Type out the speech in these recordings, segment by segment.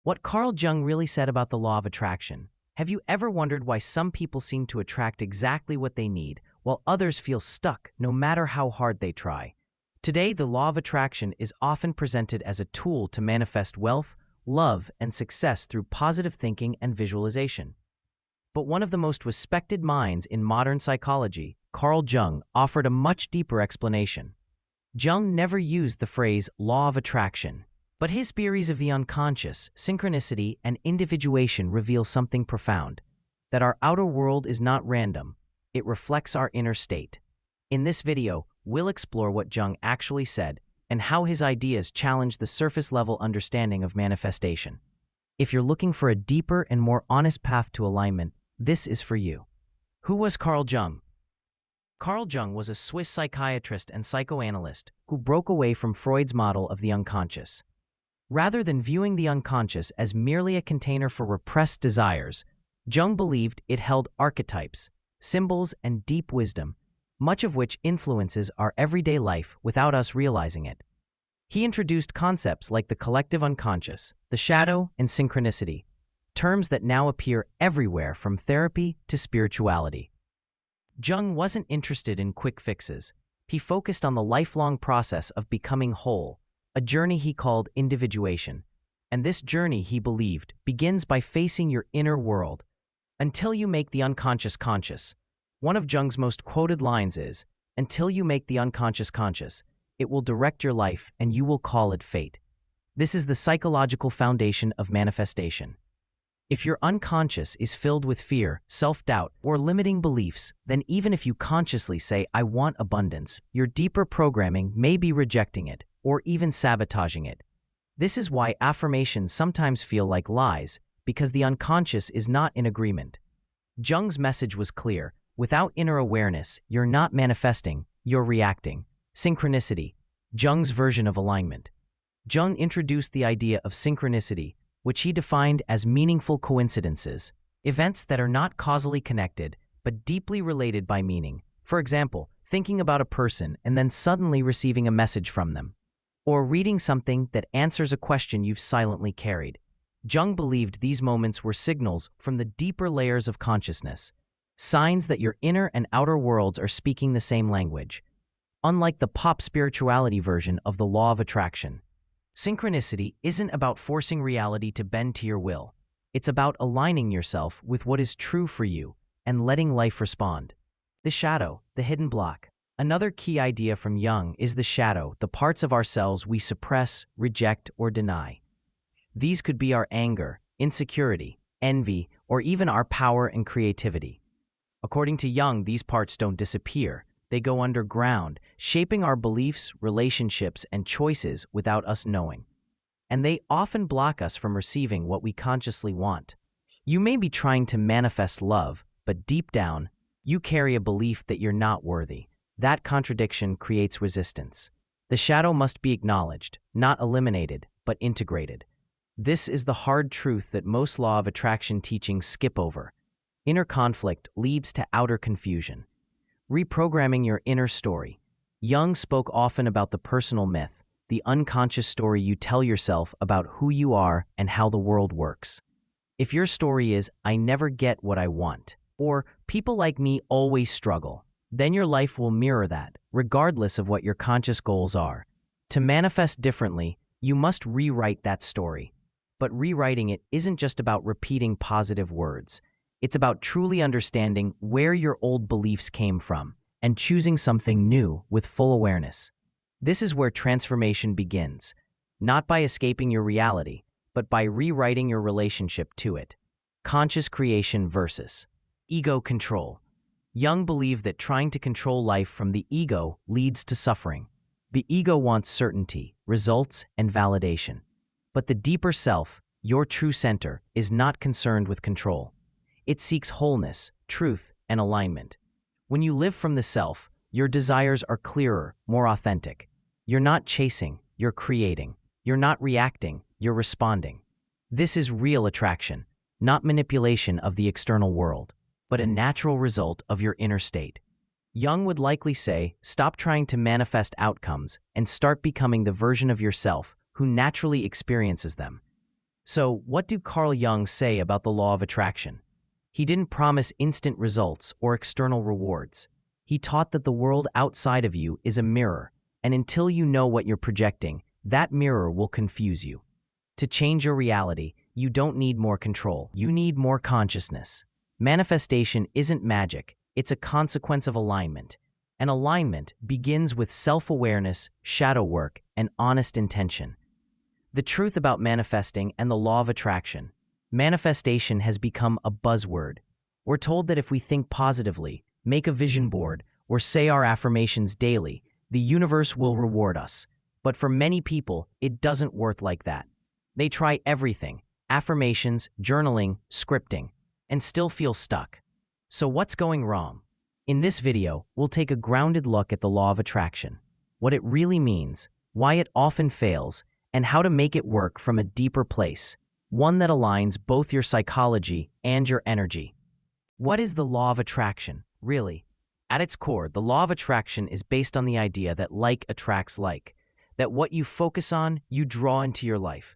What Carl Jung really said about the law of attraction. Have you ever wondered why some people seem to attract exactly what they need, while others feel stuck no matter how hard they try? Today, the law of attraction is often presented as a tool to manifest wealth, love, and success through positive thinking and visualization. But one of the most respected minds in modern psychology, Carl Jung, offered a much deeper explanation. Jung never used the phrase law of attraction, but his theories of the unconscious, synchronicity, and individuation reveal something profound: that our outer world is not random, it reflects our inner state. In this video, we'll explore what Jung actually said and how his ideas challenge the surface-level understanding of manifestation. If you're looking for a deeper and more honest path to alignment, this is for you. Who was Carl Jung? Carl Jung was a Swiss psychiatrist and psychoanalyst who broke away from Freud's model of the unconscious. Rather than viewing the unconscious as merely a container for repressed desires, Jung believed it held archetypes, symbols, and deep wisdom, much of which influences our everyday life without us realizing it. He introduced concepts like the collective unconscious, the shadow, and synchronicity, terms that now appear everywhere from therapy to spirituality. Jung wasn't interested in quick fixes. He focused on the lifelong process of becoming whole, a journey he called individuation. And this journey, he believed, begins by facing your inner world until you make the unconscious conscious. One of Jung's most quoted lines is, "Until you make the unconscious conscious, it will direct your life and you will call it fate." This is the psychological foundation of manifestation. If your unconscious is filled with fear, self-doubt, or limiting beliefs, then even if you consciously say, "I want abundance," your deeper programming may be rejecting it or even sabotaging it. This is why affirmations sometimes feel like lies, because the unconscious is not in agreement. Jung's message was clear: without inner awareness, you're not manifesting, you're reacting. Synchronicity, Jung's version of alignment. Jung introduced the idea of synchronicity, which he defined as meaningful coincidences, events that are not causally connected, but deeply related by meaning. For example, thinking about a person and then suddenly receiving a message from them, or reading something that answers a question you've silently carried. Jung believed these moments were signals from the deeper layers of consciousness, signs that your inner and outer worlds are speaking the same language. Unlike the pop spirituality version of the law of attraction, synchronicity isn't about forcing reality to bend to your will. It's about aligning yourself with what is true for you and letting life respond. The shadow, the hidden block. Another key idea from Jung is the shadow, the parts of ourselves we suppress, reject, or deny. These could be our anger, insecurity, envy, or even our power and creativity. According to Jung, these parts don't disappear. They go underground, shaping our beliefs, relationships, and choices without us knowing. And they often block us from receiving what we consciously want. You may be trying to manifest love, but deep down, you carry a belief that you're not worthy. That contradiction creates resistance. The shadow must be acknowledged, not eliminated, but integrated. This is the hard truth that most law of attraction teachings skip over. Inner conflict leads to outer confusion. Reprogramming your inner story. Jung spoke often about the personal myth, the unconscious story you tell yourself about who you are and how the world works. If your story is, "I never get what I want," or "people like me always struggle," then your life will mirror that, regardless of what your conscious goals are. To manifest differently, you must rewrite that story. But rewriting it isn't just about repeating positive words. It's about truly understanding where your old beliefs came from and choosing something new with full awareness. This is where transformation begins, not by escaping your reality, but by rewriting your relationship to it. Conscious creation versus ego control. Jung believed that trying to control life from the ego leads to suffering. The ego wants certainty, results, and validation. But the deeper self, your true center, is not concerned with control. It seeks wholeness, truth, and alignment. When you live from the self, your desires are clearer, more authentic. You're not chasing, you're creating. You're not reacting, you're responding. This is real attraction, not manipulation of the external world, but a natural result of your inner state. Jung would likely say, stop trying to manifest outcomes and start becoming the version of yourself who naturally experiences them. So, what do Carl Jung say about the law of attraction? He didn't promise instant results or external rewards. He taught that the world outside of you is a mirror, and until you know what you're projecting, that mirror will confuse you. To change your reality, you don't need more control. You need more consciousness. Manifestation isn't magic. It's a consequence of alignment. And alignment begins with self-awareness, shadow work, and honest intention. The truth about manifesting and the law of attraction. Manifestation has become a buzzword. We're told that if we think positively, make a vision board, or say our affirmations daily, the universe will reward us. But for many people, it doesn't work like that. They try everything, affirmations, journaling, scripting, and still feel stuck. So what's going wrong? In this video, we'll take a grounded look at the law of attraction, what it really means, why it often fails, and how to make it work from a deeper place, one that aligns both your psychology and your energy. What is the law of attraction, really? At its core, the law of attraction is based on the idea that like attracts like, that what you focus on, you draw into your life.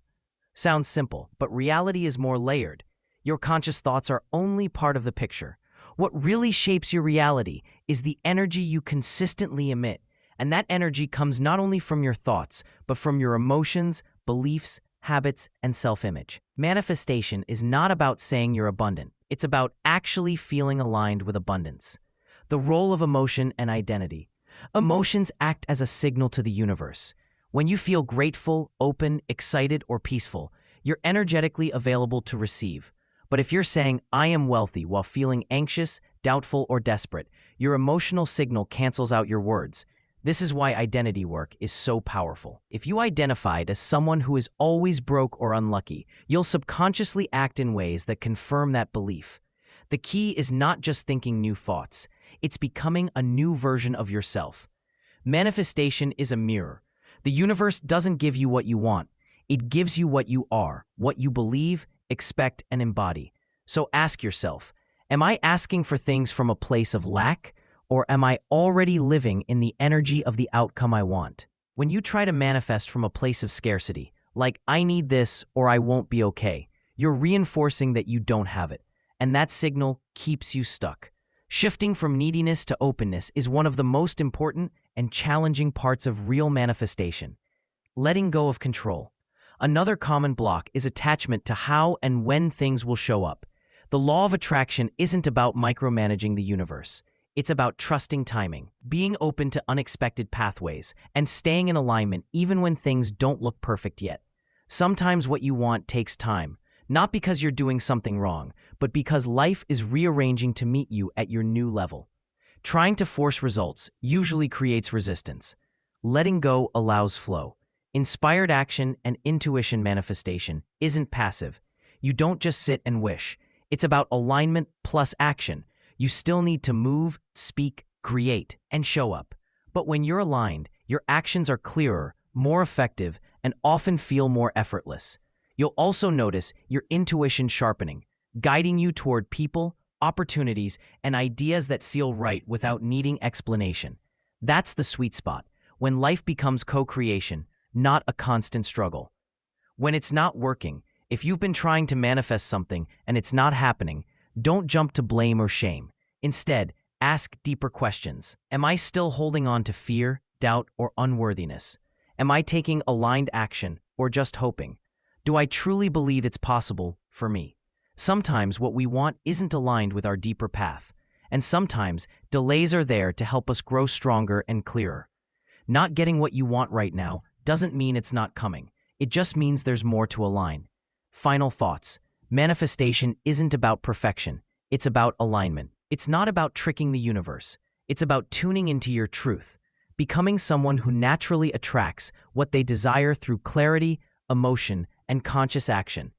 Sounds simple, but reality is more layered. Your conscious thoughts are only part of the picture. What really shapes your reality is the energy you consistently emit, and that energy comes not only from your thoughts, but from your emotions, beliefs, habits, and self-image. Manifestation is not about saying you're abundant. It's about actually feeling aligned with abundance. The role of emotion and identity. Emotions act as a signal to the universe. When you feel grateful, open, excited, or peaceful, you're energetically available to receive. But if you're saying, I am wealthy, while feeling anxious, doubtful, or desperate, your emotional signal cancels out your words. This is why identity work is so powerful. If you identified as someone who is always broke or unlucky, you'll subconsciously act in ways that confirm that belief. The key is not just thinking new thoughts. It's becoming a new version of yourself. Manifestation is a mirror. The universe doesn't give you what you want. It gives you what you are, what you believe, expect, and embody. So ask yourself, am I asking for things from a place of lack, or am I already living in the energy of the outcome I want? When you try to manifest from a place of scarcity, like I need this or I won't be okay, you're reinforcing that you don't have it, and that signal keeps you stuck. Shifting from neediness to openness is one of the most important and challenging parts of real manifestation. Letting go of control. Another common block is attachment to how and when things will show up. The law of attraction isn't about micromanaging the universe. It's about trusting timing, being open to unexpected pathways, and staying in alignment even when things don't look perfect yet. Sometimes what you want takes time, not because you're doing something wrong, but because life is rearranging to meet you at your new level. Trying to force results usually creates resistance. Letting go allows flow. Inspired action and intuition manifestation isn't passive. You don't just sit and wish. It's about alignment plus action. You still need to move, speak, create, and show up. But when you're aligned, your actions are clearer, more effective, and often feel more effortless. You'll also notice your intuition sharpening, guiding you toward people, opportunities, and ideas that feel right without needing explanation. That's the sweet spot, when life becomes co-creation, not a constant struggle. When it's not working, if you've been trying to manifest something and it's not happening, don't jump to blame or shame. Instead, ask deeper questions. Am I still holding on to fear, doubt, or unworthiness? Am I taking aligned action or just hoping? Do I truly believe it's possible for me? Sometimes what we want isn't aligned with our deeper path, and sometimes delays are there to help us grow stronger and clearer. Not getting what you want right now doesn't mean it's not coming. It just means there's more to align. Final thoughts. Manifestation isn't about perfection. It's about alignment. It's not about tricking the universe. It's about tuning into your truth, becoming someone who naturally attracts what they desire through clarity, emotion, and conscious action.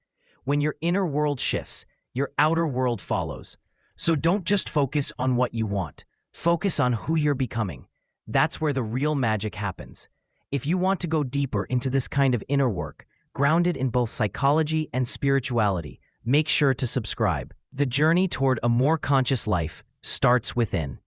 When your inner world shifts, your outer world follows. So don't just focus on what you want. Focus on who you're becoming. That's where the real magic happens. If you want to go deeper into this kind of inner work, grounded in both psychology and spirituality, make sure to subscribe. The journey toward a more conscious life starts within.